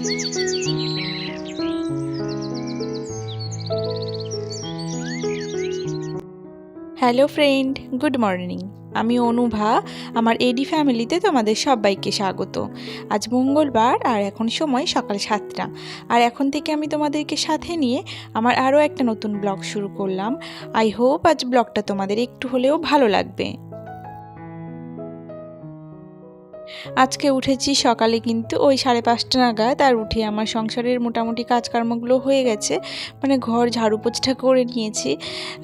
Hello friend, good morning. আমি অনুভা। আমার এডি ফ্যামিলিতে তোমাদের সবাইকে স্বাগত। আজ মঙ্গলবার আর এখন সময় সকাল 7টা। আর এখন থেকে আমি তোমাদেরকে সাথে নিয়ে আমার আরও একটা নতুন ব্লগ শুরু করলাম। আই হোপ আজ ব্লগটা তোমাদের একটু হলেও ভালো লাগবে। আজকে উঠেছি সকালে কিন্তু ওই 5:30 নাগাদ। আর উঠে আমার সংসারের মোটামুটি কাজকর্মগুলো হয়ে গেছে, মানে ঘর ঝাড়ু পোছাটা করে নিয়েছি।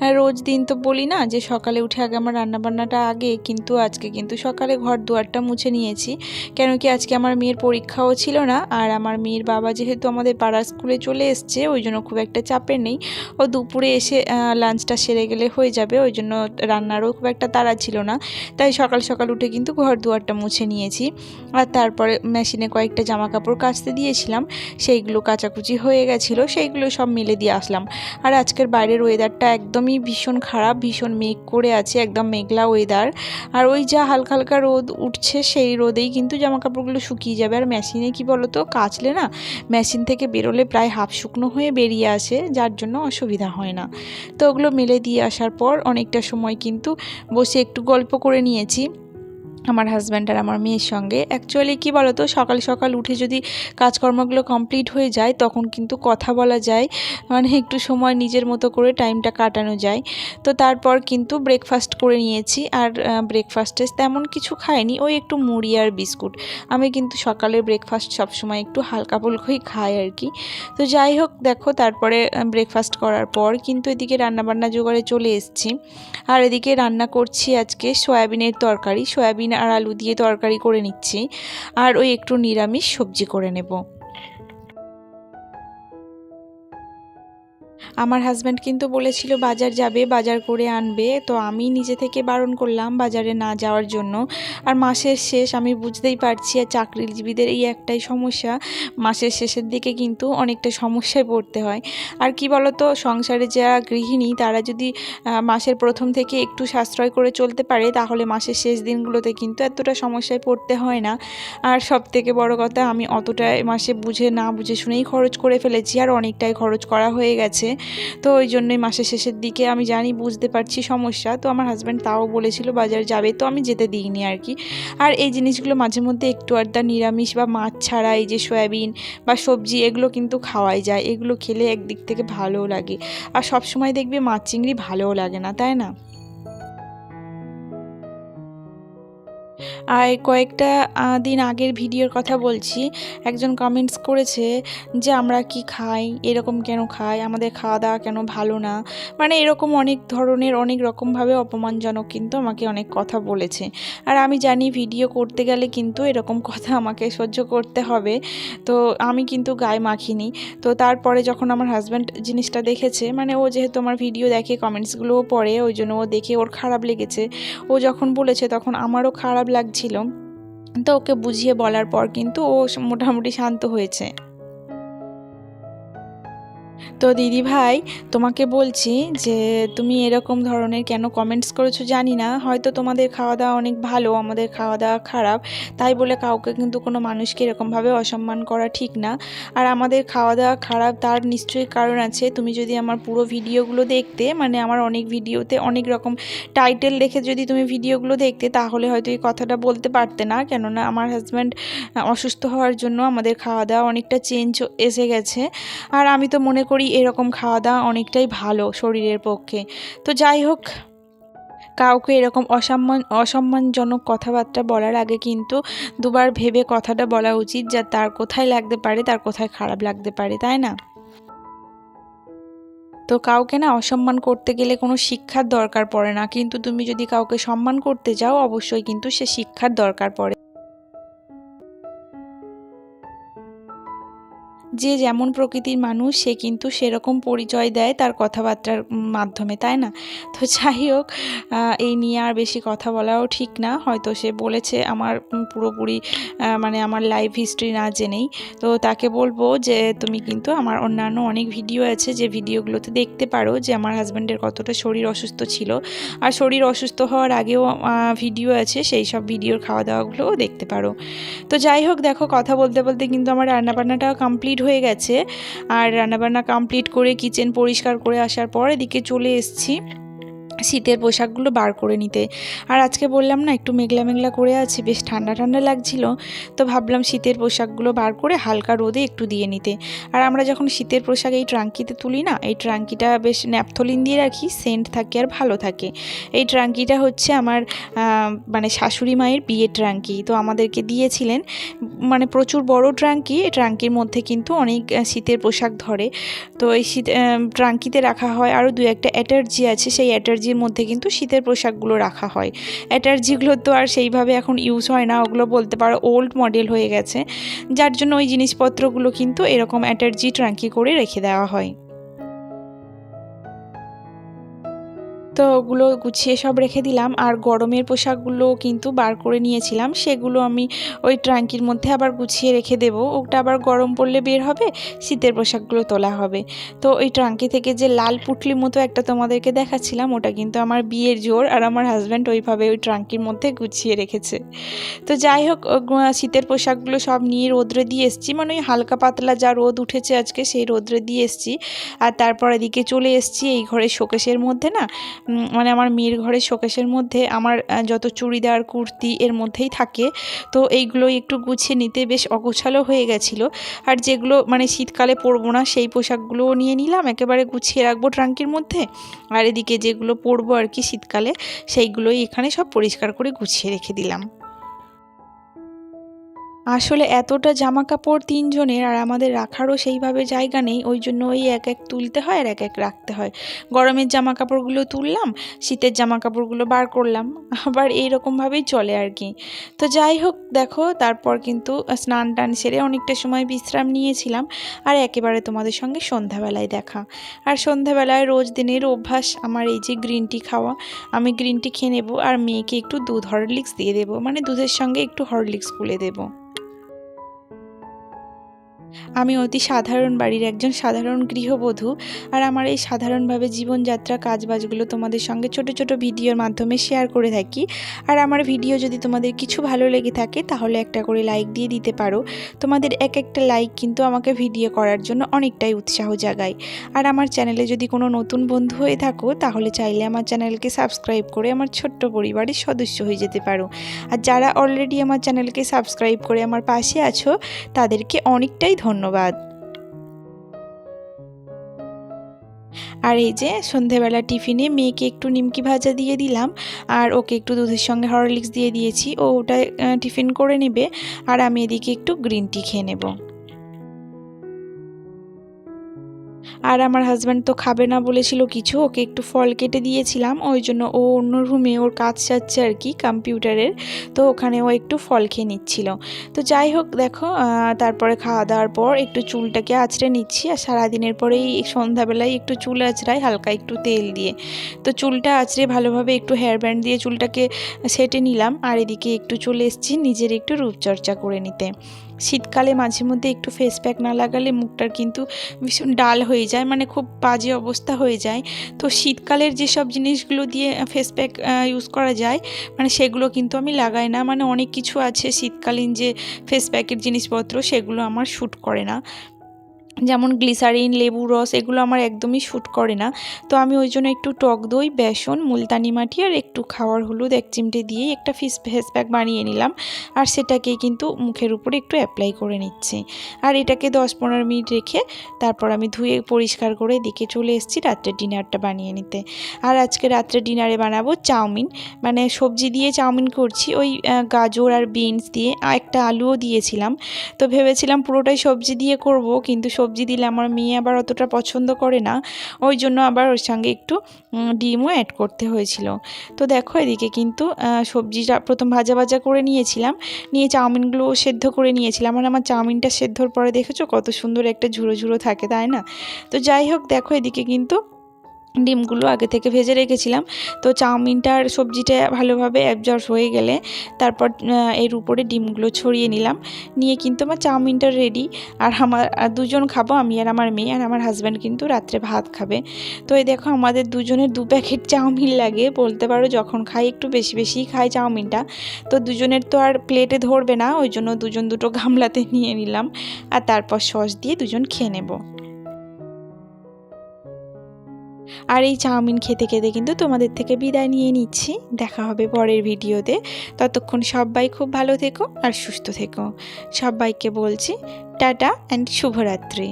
আর রোজ দিন তো বলি না যে সকালে উঠে আগে আমার রান্নাবান্নাটা আগে, কিন্তু আজকে কিন্তু সকালে ঘর দুয়ারটা মুছে নিয়েছি। কেন কি আজকে আমার মেয়ের পরীক্ষাও ছিল না, আর আমার মেয়ের বাবা যেহেতু আমাদের পাড়ার স্কুলে চলে এসছে, ওই জন্য খুব একটা চাপের নেই। ও দুপুরে এসে লাঞ্চটা সেরে গেলে হয়ে যাবে, ওই জন্য রান্নারও খুব একটা তাড়া ছিল না। তাই সকাল সকাল উঠে কিন্তু ঘর দুয়ারটা মুছে নিয়েছি। আর তারপরে মেশিনে কয়েকটা জামা কাপড় কাচতে দিয়েছিলাম, সেইগুলো কাচাকুচি হয়ে গেছিলো, সেইগুলো সব মেলে দিয়ে আসলাম। আর আজকের বাইরের ওয়েদারটা একদমই ভীষণ খারাপ, ভীষণ মেঘ করে আছে, একদম মেঘলা ওয়েদার। আর ওই যা হালকা হালকা রোদ উঠছে, সেই রোদেই কিন্তু জামা কাপড়গুলো শুকিয়ে যাবে। আর মেশিনে কি বলতো, কাচলে না মেশিন থেকে বেরোলে প্রায় হাফ শুকনো হয়ে বেরিয়ে আসে, যার জন্য অসুবিধা হয় না। তো ওগুলো মেলে দিয়ে আসার পর অনেকটা সময় কিন্তু বসে একটু গল্প করে নিয়েছি আমার হাজব্যান্ড আর আমার মেয়ের সঙ্গে। অ্যাকচুয়ালি কী বলো তো, সকাল সকাল উঠে যদি কাজকর্মগুলো কমপ্লিট হয়ে যায় তখন কিন্তু কথা বলা যায়, মানে একটু সময় নিজের মতো করে টাইমটা কাটানো যায়। তো তারপর কিন্তু ব্রেকফাস্ট করে নিয়েছি। আর ব্রেকফাস্টে তেমন কিছু খাইনি, ওই একটু মুড়ি আর বিস্কুট। আমি কিন্তু সকালের ব্রেকফাস্ট সবসময় একটু হালকা ফুলকাই খাই আর কি। তো যাই হোক, দেখো তারপরে ব্রেকফাস্ট করার পর কিন্তু এদিকে রান্নাবান্না জোগাড়ে চলে এসেছি। আর এদিকে রান্না করছি আজকে সয়াবিনের তরকারি, সয়াবিন আর আলু দিয়ে তরকারি করে নিচ্ছি। আর ওই একটু নিরামিষ সবজি করে নেব। আমার হাজব্যান্ড কিন্তু বলেছিল বাজার যাবে, বাজার করে আনবে, তো আমি নিজে থেকে বারণ করলাম বাজারে না যাওয়ার জন্য। আর মাসের শেষ, আমি বুঝতেই পারছি, আর চাকরিজীবীদের এই একটাই সমস্যা, মাসের শেষের দিকে কিন্তু অনেকটা সমস্যায় পড়তে হয়। আর কি বলতো, সংসারে যারা গৃহিণী তারা যদি মাসের প্রথম থেকে একটু সাশ্রয় করে চলতে পারে, তাহলে মাসের শেষ দিনগুলোতে কিন্তু এতটা সমস্যায় পড়তে হয় না। আর সব থেকে বড় কথা, আমি অতটাই মাসে বুঝে না বুঝে শুনেই খরচ করে ফেলেছি, আর অনেকটাই খরচ করা হয়ে গেছে। তো ওই জন্যই মাসের শেষের দিকে আমি জানি, বুঝতে পারছি সমস্যা, তো আমার হাজব্যান্ড তাও বলেছিল বাজার যাবে, তো আমি যেতে দিইনি আর কি। আর এই জিনিসগুলো মাঝে মধ্যে একটু আধটা নিরামিষ বা মাছ ছাড়া এই যে সয়াবিন বা সবজি, এগুলো কিন্তু খাওয়াই যায়, এগুলো খেলে একদিক থেকে ভালোও লাগে। আর সব সময় দেখবে মাছ চিংড়ি ভালোও লাগে না, তাই না? আর কয়েকটা দিন আগের ভিডিওর কথা বলছি। একজন কমেন্টস করেছে যে আমরা কি খাই, এরকম কেন খাই, আমাদের খাওয়া দাওয়া কেন ভালো না, মানে এরকম অনেক ধরনের অনেক রকমভাবে অপমানজনক কিন্তু আমাকে অনেক কথা বলেছে। আর আমি জানি ভিডিও করতে গেলে কিন্তু এরকম কথা আমাকে সহ্য করতে হবে, তো আমি কিন্তু গায়ে মাখিনি। তো তারপরে যখন আমার হাজব্যান্ড জিনিসটা দেখেছে, মানে ও যেহেতু আমার ভিডিও দেখে, কমেন্টসগুলোও পড়ে, ওই জন্য ও দেখে ওর খারাপ লেগেছে। ও যখন বলেছে তখন আমারও খারাপ লাগছিল। তো ওকে বুঝিয়ে বলার পর কিন্তু ও মোটামুটি শান্ত হয়েছে। তো দিদি ভাই, তোমাকে বলছি যে তুমি এরকম ধরনের কেন কমেন্টস করেছো জানি না, হয়তো তোমাদের খাওয়া দাওয়া অনেক ভালো, আমাদের খাওয়া দাওয়া খারাপ, তাই বলে কাউকে কিন্তু কোনো মানুষকে এরকমভাবে অসম্মান করা ঠিক না। আর আমাদের খাওয়া দাওয়া খারাপ তার নিশ্চয়ই কারণ আছে। তুমি যদি আমার পুরো ভিডিওগুলো দেখতে, মানে আমার অনেক ভিডিওতে অনেক রকম টাইটেল দেখে যদি তুমি ভিডিওগুলো দেখতে, তাহলে হয়তো এই কথাটা বলতে পারতে না। কেননা আমার হাজব্যান্ড অসুস্থ হওয়ার জন্য আমাদের খাওয়া দাওয়া অনেকটা চেঞ্জ এসে গেছে। আর আমি তো মনে করি এরকম খাওয়া দাওয়া অনেকটাই ভালো শরীরের পক্ষে। তো যাই হোক, কাউকে এরকম অসম্মানজনক কথাবার্তা বলার আগে কিন্তু দুবার ভেবে কথাটা বলা উচিত, যা তার কোথায় লাগতে পারে, তার কোথায় খারাপ লাগতে পারে, তাই না? তো কাউকে না অসম্মান করতে গেলে কোনো শিক্ষার দরকার পড়ে না, কিন্তু তুমি যদি কাউকে সম্মান করতে যাও, অবশ্যই কিন্তু সে শিক্ষার দরকার পড়ে। যে যেমন প্রকৃতির মানুষ সে কিন্তু সেরকম পরিচয় দেয় তার কথাবার্তার মাধ্যমে, তাই না? তো যাই হোক, এই নিয়ে আর বেশি কথা বলাও ঠিক না। হয়তো সে বলেছে আমার পুরোপুরি মানে আমার লাইফ হিস্ট্রি না জেনেই। তো তাকে বলবো যে তুমি কিন্তু আমার অন্যান্য অনেক ভিডিও আছে, যে ভিডিওগুলোতে দেখতে পারো যে আমার হাজব্যান্ডের কতটা শরীর অসুস্থ ছিল, আর শরীর অসুস্থ হওয়ার আগেও ভিডিও আছে, সেই সব ভিডিওর খাওয়া দাওয়াগুলোও দেখতে পারো। তো যাই হোক, দেখো কথা বলতে বলতে কিন্তু আমার রান্নাবান্নাটাও কমপ্লিট হয়ে গেছে। আর রান্নাবান্না কমপ্লিট করে কিচেন পরিষ্কার করে আসার পর এদিকে চলে এসেছি শীতের পোশাকগুলো বার করে নিতে। আর আজকে বললাম না একটু মেঘলা মেঘলা করে আছে, বেশ ঠান্ডা ঠান্ডা লাগছিল, তো ভাবলাম শীতের পোশাকগুলো বার করে হালকা রোদে একটু দিয়ে নিতে। আর আমরা যখন শীতের পোশাক এই ট্রাঙ্কিতে তুলি না, এই ট্রাঙ্কিটা বেশ ন্যাপথলিন দিয়ে রাখি, সেন্ট থাকে আর ভালো থাকে। এই ট্রাঙ্কিটা হচ্ছে আমার মানে শাশুড়ি মায়ের বিয়ের ট্রাঙ্কি, তো আমাদেরকে দিয়েছিলেন, মানে প্রচুর বড় ট্রাঙ্কি। এই ট্রাঙ্কির মধ্যে কিন্তু অনেক শীতের পোশাক ধরে। তো এই শীত ট্রাঙ্কিতে রাখা হয়। আরও দু একটা অ্যাটার্জি আছে, সেই অ্যাটার্জির মধ্যে কিন্তু শীতের পোশাকগুলো রাখা হয়। অ্যাটার্জিগুলো তো আর সেইভাবে এখন ইউজ হয় না, ওগুলো বলতে পারো ওল্ড মডেল হয়ে গেছে, যার জন্য ওই জিনিসপত্রগুলো কিন্তু এরকম অ্যাটার্জি ট্রাঙ্কি করে রেখে দেওয়া হয়। তো ওগুলো গুছিয়ে সব রেখে দিলাম। আর গরমের পোশাকগুলো কিন্তু বার করে নিয়েছিলাম, সেগুলো আমি ওই ট্রাঙ্কির মধ্যে আবার গুছিয়ে রেখে দেব, ওটা আবার গরম পড়লে বের হবে, শীতের পোশাকগুলো তোলা হবে। তো ওই ট্রাঙ্কি থেকে যে লাল পুটলি মতো একটা তোমাদেরকে দেখাচ্ছিলাম, ওটা কিন্তু আমার বিয়ের জোর, আর আমার হাজব্যান্ড ওইভাবে ওই ট্রাঙ্কির মধ্যে গুছিয়ে রেখেছে। তো যাই হোক, শীতের পোশাকগুলো সব নিয়ে রোদ্রে দিয়ে এসেছি, মানে ওই হালকা পাতলা যা রোদ উঠেছে আজকে সেই রোদ্রে দিয়ে এসেছি। আর তারপর এদিকে চলে এসেছি এই ঘরের শোকেসের মধ্যে না, মানে আমার মেয়ের ঘরের শোকেসের মধ্যে আমার যত চুড়িদার কুর্তি এর মধ্যেই থাকে, তো এইগুলোই একটু গুছিয়ে নিতে বেশ অগোছালো হয়ে গেছিলো। আর যেগুলো মানে শীতকালে পরবো না সেই পোশাকগুলোও নিয়ে নিলাম, একেবারে গুছিয়ে রাখবো ট্রাঙ্কির মধ্যে। আর এদিকে যেগুলো পরবো আর কি শীতকালে, সেইগুলোই এখানে সব পরিষ্কার করে গুছিয়ে রেখে দিলাম। আসলে এতটা জামা কাপড় তিনজনের, আর আমাদের রাখারও সেইভাবে জায়গা নেই, ওই জন্য ওই এক এক তুলতে হয় আর এক এক রাখতে হয়। গরমের জামা কাপড়গুলো তুললাম, শীতের জামা কাপড়গুলো বার করলাম, আবার এইরকমভাবেই চলে আর কি। তো যাই হোক, দেখো তারপর কিন্তু স্নান টান সেরে অনেকটা সময় বিশ্রাম নিয়েছিলাম, আর একেবারে তোমাদের সঙ্গে সন্ধ্যাবেলায় দেখা। আর সন্ধ্যাবেলায় রোজ দিনের অভ্যাস আমার এই যে গ্রিন টি খাওয়া, আমি গ্রিন টি খেয়ে নেবো, আর মেয়েকে একটু দুধ হরলিক্স দিয়ে দেবো, মানে দুধের সঙ্গে একটু হরলিক্স গুলে দেবো। আমি অতি সাধারণ বাড়ির একজন সাধারণ গৃহবধূ, আর আমার এই সাধারণভাবে জীবনযাত্রা কাজবাজগুলো তোমাদের সঙ্গে ছোট ছোট ভিডিওর মাধ্যমে শেয়ার করে থাকি। আর আমার ভিডিও যদি তোমাদের কিছু ভালো লেগে থাকে তাহলে একটা করে লাইক দিয়ে দিতে পারো। তোমাদের এক একটা লাইক কিন্তু আমাকে ভিডিও করার জন্য অনেকটাই উৎসাহ জাগায়। আর আমার চ্যানেলে যদি কোনো নতুন বন্ধু হয়ে থাকো তাহলে চাইলে আমার চ্যানেলকে সাবস্ক্রাইব করে আমার ছোট্ট পরিবারের সদস্য হয়ে যেতে পারো। আর যারা অলরেডি আমার চ্যানেলকে সাবস্ক্রাইব করে আমার পাশে আছো তাদেরকে অনেকটাই ধন্যবাদ। আর এই যে সন্ধেবেলা টিফিনে মেয়েকে একটু নিমকি ভাজা দিয়ে দিলাম, আর ওকে একটু দুধের সঙ্গে হরলিক্স দিয়ে দিয়েছি, ও ওটা টিফিন করে নেবে, আর আমি এদিকে একটু গ্রিন টি খেয়ে নেব। আর আমার হাজব্যান্ড তো খাবে না বলেছিল কিছু, ওকে একটু ফল কেটে দিয়েছিলাম, ওই জন্য ও অন্য রুমে ওর কাজ সারছে আর কি কম্পিউটারের, তো ওখানে ও একটু ফল খেয়ে নিচ্ছিল। তো যাই হোক, দেখো তারপরে খাওয়া দাওয়ার পর একটু চুলটাকে আঁচড়ে নিচ্ছি, আর সারাদিনের পরেই সন্ধ্যাবেলায় একটু চুল আঁচড়াই হালকা একটু তেল দিয়ে। তো চুলটা আঁচড়ে ভালোভাবে একটু হেয়ার ব্যান্ড দিয়ে চুলটাকে সেটে নিলাম, আর এদিকে একটু চলে এসেছি নিজের একটু রূপচর্চা করে নিতে। শীতকালে মাঝে মধ্যে একটু ফেস প্যাক না লাগালে মুখটার কিন্তু ভীষণ ডাল হয়ে যায়, মানে খুব বাজে অবস্থা হয়ে যায়। তো শীতকালের যেসব জিনিসগুলো দিয়ে ফেস প্যাক ইউজ করা যায়, মানে সেগুলো কিন্তু আমি লাগাই না। মানে অনেক কিছু আছে শীতকালীন যে ফেস প্যাকের জিনিসপত্র, সেগুলো আমার শ্যুট করে না, যেমন গ্লিসারিন, লেবু রস, এগুলো আমার একদমই শ্যুট করে না। তো আমি ওই জন্য একটু টক দই, বেসন, মুলতানি মাটি আর একটু খাওয়ার হলুদ এক চিমটে দিয়ে একটা ফেস প্যাক বানিয়ে নিলাম, আর সেটাকেই কিন্তু মুখের উপরে একটু অ্যাপ্লাই করে নিচ্ছি। আর এটাকে 10-15 মিনিট রেখে তারপর আমি ধুয়ে পরিষ্কার করে এদিকে চলে এসেছি রাত্রের ডিনারটা বানিয়ে নিতে। আর আজকে রাত্রে ডিনারে বানাবো চাউমিন, মানে সবজি দিয়ে চাউমিন করছি, ওই গাজর আর বিনস দিয়ে, একটা আলুও দিয়েছিলাম। তো ভেবেছিলাম পুরোটাই সবজি দিয়ে করব, কিন্তু সবজি সবজি দিলে আমার মেয়ে আবার অতটা পছন্দ করে না, ওই জন্য আবার ওর সঙ্গে একটু ডিমও অ্যাড করতে হয়েছিল। তো দেখো এদিকে কিন্তু সবজিটা প্রথম ভাজা ভাজা করে নিয়েছিলাম, নিয়ে চাউমিনগুলো সেদ্ধ করে নিয়েছিলাম। আর আমার চাউমিনটা সেদ্ধর পরে দেখেছো কত সুন্দর একটা ঝুরো ঝুরো থাকে, তাই না? তো যাই হোক, দেখো এদিকে কিন্তু ডিমগুলো আগে থেকে ভেজে রেখেছিলাম। তো চাউমিনটা আর সবজিটা ভালোভাবে অ্যাবজর্ব হয়ে গেলে তারপর এর উপরে ডিমগুলো ছড়িয়ে নিলাম, নিয়ে কিন্তু আমার চাউমিনটা রেডি। আর আমার দুজন খাবো, আমি আর আমার মেয়ে, আর আমার হাজব্যান্ড কিন্তু রাত্রে ভাত খাবে। তো এই দেখো আমাদের দুজনের 2 প্যাকেট চাউমিন লাগে বলতে পারো, যখন খাই একটু বেশি বেশিই খাই চাউমিনটা। তো দুজনের তো আর প্লেটে ধরবে না, ওই জন্য দুজন দুটো গামলাতে নিয়ে নিলাম, আর তারপর সস দিয়ে দুজন খেয়ে নেব। আর এই চাউমিন খেতে খেতে কিন্তু তোমাদের থেকে বিদায় নিয়ে নিচ্ছি। দেখা হবে পরের ভিডিওতে। ততক্ষণ সবাই খুব ভালো থেকো আর সুস্থ থেকো। সবাইকে বলছি টাটা অ্যান্ড শুভরাত্রি।